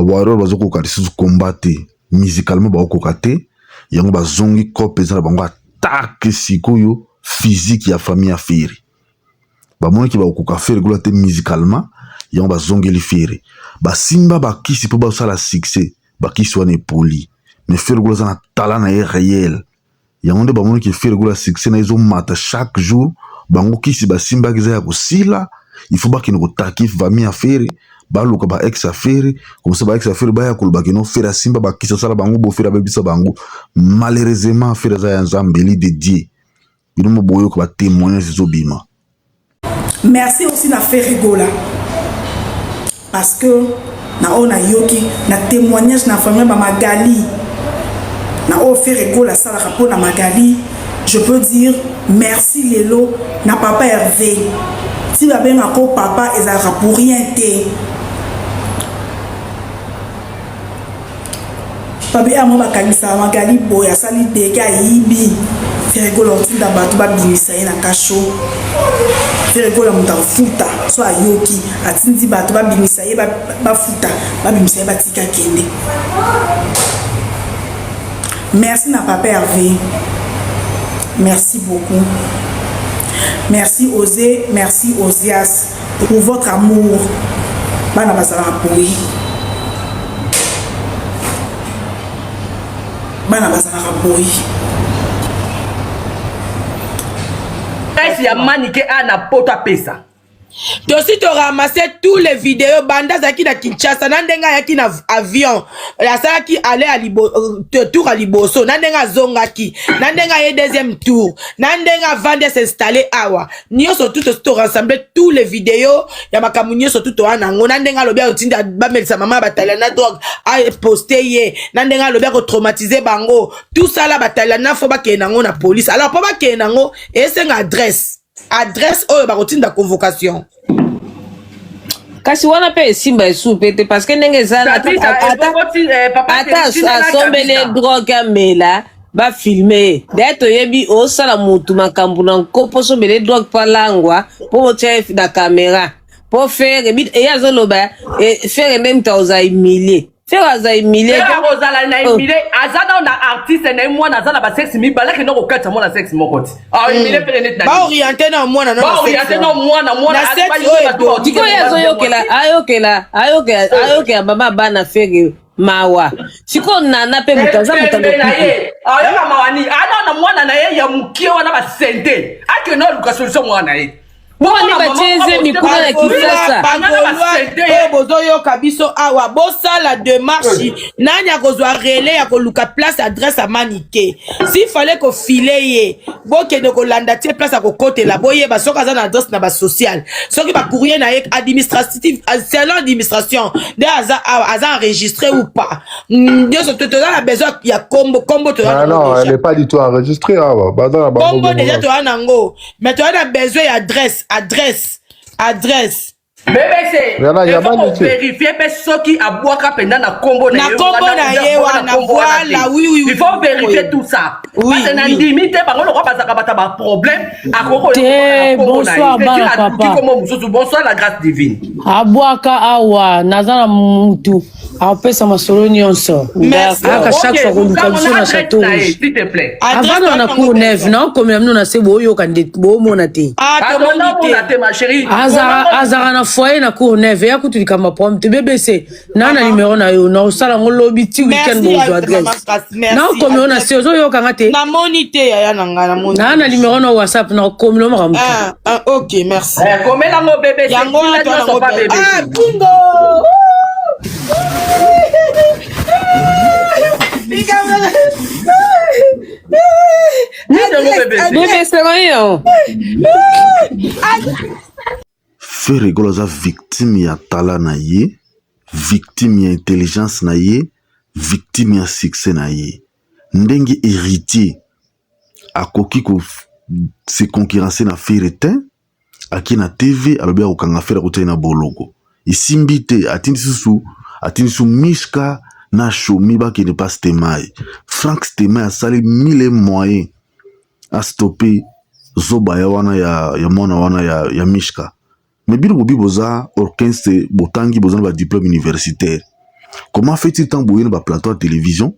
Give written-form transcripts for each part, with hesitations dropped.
warrior bazokoka lisusu combattre musicalement bakokoka te yango bazongi kope eza na bango attaque sikoyo physique ya famille ya Fere bamonaki bakokoka Fere gola te musicalement yango bazongeli Fere basimba bakisi mpo basala succès bakisi wana epoli mais Fere gola aza na talent na ye réel yango nde bamonaki Fere gola succès na ye ezomata chaque jour bango kisi basimbaki eza ya kosila il faut bakende kotaki famille ya Fere baluka ba ex affaire comme ça ba ex affaire ba ya koloba keno Fere simba ba kisa sala bango bo Fere babisa bango malheureusement Fere za ya nzambeli dédié bino mo boyo ko ba témoigner zobima. Merci aussi na Fere Gola parce que na ona yoki na témoignage na famille ba Magali na o Fere Gola sala rapport na Magali je peux dire merci lelo na papa Hervé si ba benga ko papa ezalaka pour rien te papi amo bakanisa Magali boya sali dega yibi Fere Gola otinda bato babimisa ye na kasho Fere Gola muta futa so ayoki atindi bato babimisa ye bafuta babimisa ye batika kende. Merci na papa Hervé, merci beaucoup. Merci Osé, merci Osias pour votre amour. Bana bazala rapori. Bana bazala rapori. Est-ce ya manike ana poto pesa? Tosi to ramasser tous les vidéos banda zaki na Kinshasa nandenga yaki na avion la saki aller à tour à Liboso nandenga zongaki nandenga ye deuxième tour nandenga vendre s'installer awa nyo surtout to rassembler tous les vidéos ya makamunyo surtout to anango nandenga lobia otinda ba melisa mama batalana drogue a poster ye nandenga lobia ko traumatiser bango tout ça la batalana fo ba kenango na police alors po ba kenango esenga adresse oyo bakotinda convocation kasi wana pe simba esupete parce que ndenge zana ata asombele drogue amela ba filmer d'être yebi o sala mutu makambu na nkopo sombele drogue palangwa po chef da caméra po faire bit e yazoloba e faire même tauza humilier faire aza humilier ozala na humilier azana na artiste na moi nazala ba sexe mi balaki no kokata mo na sexe mokoti humilier pe net na ba orienter na moi na sexe diko ayokela mama bana fere mawa siko nana pe mutaza mutango ayo mama wani ana na mwana na ye ya mukio wana ba sente ake no luka solution mwana ye Boni bacheze mikuna na Kinshasa. Bozo yo kabiso awa bosa la démarche nanya kozwa relais ya koluka place adresse à Manike. S'il fallait ko filer bokende ko landa tie place à kokote la boye ba soka za na adresse na ba social. Soki ba courrier na administratif selon administration de aza enregistré ou pas. Dieu se te a besoin ya combo to. Non, elle est pas du tout enregistrée awa. Combo déjà to anango. Mais tu as besoin d'adresse. BBC. Il faut vérifier ceux qui aboient pendant la combo na voilà, oui. Il faut vérifier tout ça. Oui. Parce que na limite par le roi ba problème à bonsoir papa. Bonsoir la grâce divine. Aboaka awa nazana mutu. Apesa masolo nyonso. Merci. Aka chaque fois qu'on nous na château. S'il te plaît. Avant on a cour neuf non comme nous na se boyo kande bo monate. Monate ma chérie. Azara na foyer na cour neuf ya kutu kama pom te BBC. Na numéro na yo na sala ngolobi ti weekend bo adresse. Na comme on a se oyo kangate. Na monite ya nanga na monite. Na numéro na WhatsApp na comme lo maramu. OK, merci. Comme la mo BBC. Yango na pas BBC. Bingo. Fere Gola za victime ya tala na ye, victime ya intelligence na ye, victime ya succès na ye. Ndenge héritier akoki ko se concurrencer na Fere te, aki na TV alobia kokanga Fere kote na bologo. Isimbi te atindi su Mishka na Shomi ba qui ne pas Stemai. Frank Stemai a sali mille moyens à stopper zoba ya wana ya mona wana ya Mishka. Mais bilu bobi boza orkense botangi boza ba diplôme universitaire. Comment fait-il tant bouillir dans plateau de télévision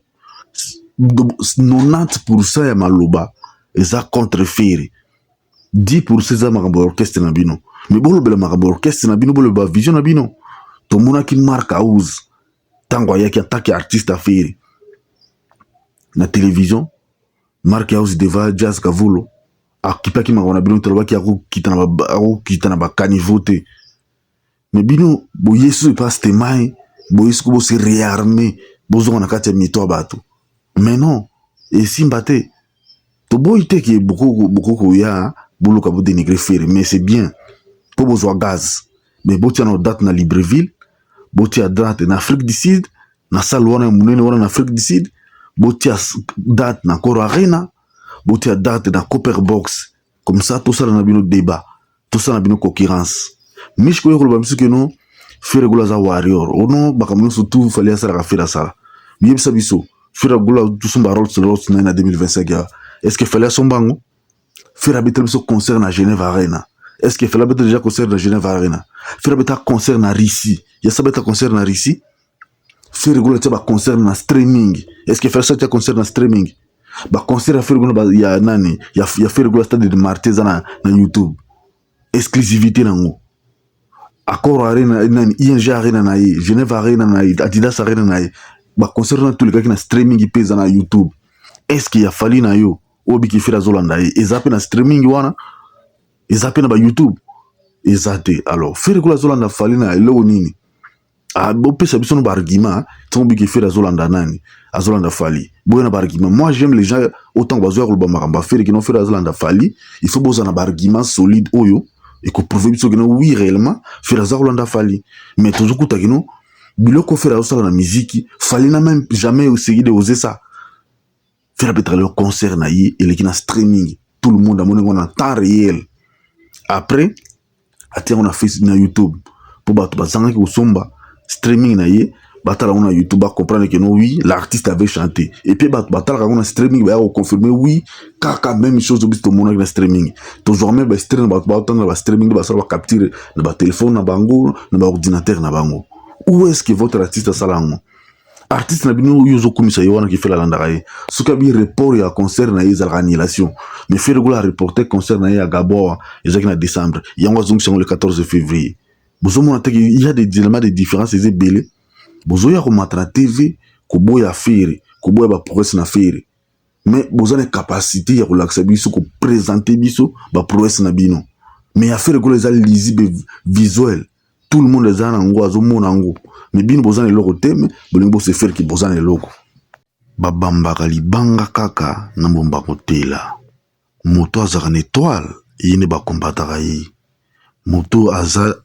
90% ya maloba eza contre Ferry 10% eza makambo orchestre na bino mais bolobela makambo orchestre na bino bolobela vision na bino tomonaki Mark House tango ayaki ataki artiste Ferry na télévision Mark House deva Jazz Kavulo akipaki makambo na bino tolobaki akokita na bakaniveau te mais bino boyesu epasse temai boyesu ko bose réarmer bozonga na kati ya mito ya bato mais non esimba te toboyi te ke beaucoup koya boluka bo dénigrer Ferry mais c'est bien po bozwa gaz mais botia na date na Libreville botia date na Afrique du Sud na salle wana munene wana na Afrique du Sud botia date na Coro Arena botia date na Copper Box comme ça tout ça na bino débat tout ça na bino concurrence mish ko yekolo bamsu ke non Ferry Gola za warrior ono bakamno surtout fallait ça la faire ça yebisa biso Ferry Gola tout son rôle sur l'autre na 2025 est-ce que fallait son bango Ferry habiter biso concert na Genève Arena est-ce que fallait habiter déjà concert na Genève Arena Ferry habiter concert na Russie ya sabeta concert na Russie Ferry Gola teba concert na streaming est-ce que fallait ça teba concert na streaming ba concert ya Ferry Gola ya nani ya Ferry Gola stade de Marteza na YouTube exclusivité nango Accor Arena nani ING Arena na ye Genève Arena na ye Adidas Arena na ye ba concert na tous les gars qui na streaming pesa na YouTube est-ce qu'il y a fallu na yo obi ki Ferry Zolanda ye ezape na streaming wana ezape na ba YouTube ezate alors Ferry Gola Zolanda fallu na lo nini bo pesa biso no ba argument tombi ki Ferry Zolanda nani Azolanda Fali boyana ba argument moi j'aime les gens autant bazoya ko ba maramba Ferry ki no Ferry Zolanda Fali il faut bozana ba argument solide oyo et qu'on prouve que oui réellement Ferry Zolanda Fali mais toujours que t'as biloko Ferry Zolanda la musique Fali n'a même jamais essayé de oser ça Ferry peut le concert na yi et les streaming tout le monde a mon en temps réel après ati on a fait na YouTube pour battre bazanga ki somba streaming na yi batala on a YouTube à comprendre que non oui l'artiste avait chanté et puis batala on a streaming va confirmer oui kaka même chose au tout le monde na streaming toujours même stream ba streaming ba ça va capturer na ba téléphone na bango na ba ordinateur na bango où est-ce que votre artiste salango artiste na bino yuzo komisa yona ki fait la landaraye suka bi report ya concert na yeza annulation mais Ferry Gola reporter concert na ya Gabon ezaki na décembre yango zongi le 14 février bozomo na il y a des éléments de différence c'est belé bozoya ko matra TV ko boya Ferry ko boya ba prouesse na Ferry mais bozana capacité ya ko laksa biso ko présenter biso ba prouesse na bino mais ya Ferry Gola za lisible visuel tout le monde les a nango azomona ngo mais bino bozana eloko te mais bolingo se faire ki bozana eloko babambaka libanga kaka na mbomba kotela moto azaka na étoile yine bakombataka ye moto aza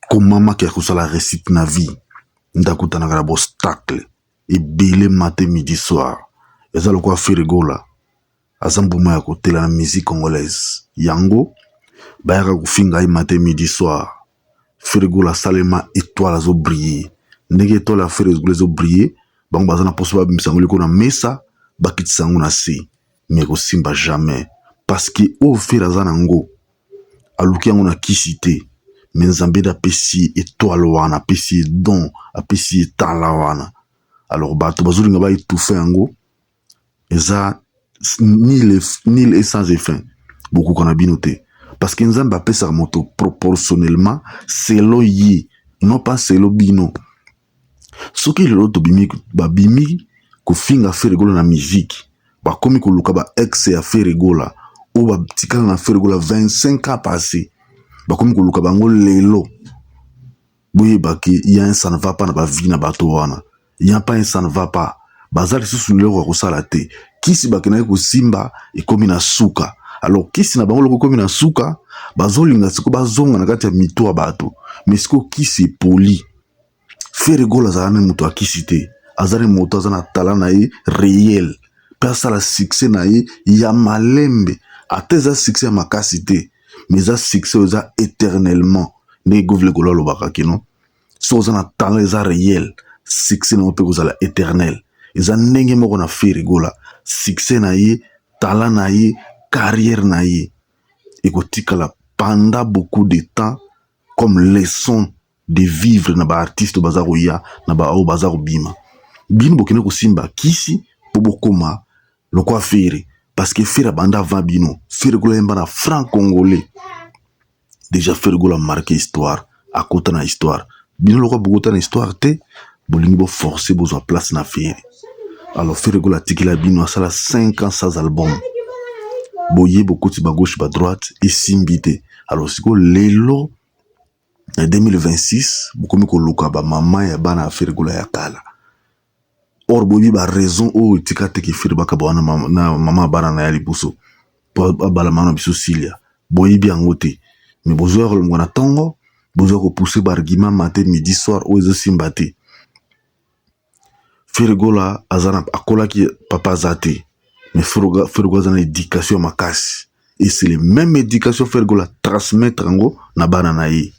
komamaki ya kosala réussite na vie ndakutanaka na bostacle ebele matin midi soir eza lokwa Ferry Gola aza mbuma ya kotela na musique congolaise yango bayaka kofinga ye matin midi soir Ferry Gola salema étoile azo briller ndenge étoile ya Ferry Gola azo briller bango baza na poso babimisango liko na mesa bakitisango na se mais kosimba jamais parce que o Ferry aza nango aluki yango na kisi te mais nzambe apesi étoile wana apesi don apesi tala wana alors bato bazolinga ba étouffe yango eza nil et sans effet beaucoup qu'on a bien noté parce que nzambe apesa moto proportionnellement selon yi non pas selon bino soki lelo tobimi babimi kofinga Ferry Gola na musique bakomi koluka ba ex ya Ferry Gola o batikala na Ferry Gola 25 ans passé bakomi koluka bango lelo boye baki ya ça ne va pas na ba vie na bato wana ya pas ça ne va pas bazali susu lelo ko sala te kisi bakena ko simba e komi na suka alors kisi na bango loko komi na suka bazolinga siko bazonga na kati ya mito bato mais siko kisi poli Ferry Gola azana muto akisi te azana moto azana talent na ye réel pesa la succès na ye ya malembe ateza succès makasi te mais za succès za éternellement ne govle Gola lo bakaki non so azana talent za réel succès na pe kozala éternel eza ndenge moko na Ferry Gola succès na ye talent na ye carrière na ye ekotikala pendant beaucoup de temps comme leçon de vivre na ba artiste bazaro ya na ba o bazaro bima bino bokene ko simba kisi po bokoma lokwa fere parce que fere banda avant bino fere gola yemba na franc congolais déjà fere gola marqué histoire à côté na histoire bino lokwa bogota na histoire te bolingi bo forcer besoin place na fere alors fere gola tikila bino asala 5 ans sans album boye bokoti ba gauche ba droite et simbité alors siko lelo en 2026 bokomi ko luka ba mama ya bana fere gola ya kala or bobi ba raison o tika teki fere baka bana mama bana na ya libuso po bala mano biso silia boyi bi angote mais bozo ko ngona tongo bozo ko pousser ba argument matin midi soir o ezo simbate fere gola azana akola ki papa zate mais fere gola zana éducation makasi et c'est le même éducation fere gola transmettre ngo na bana na ye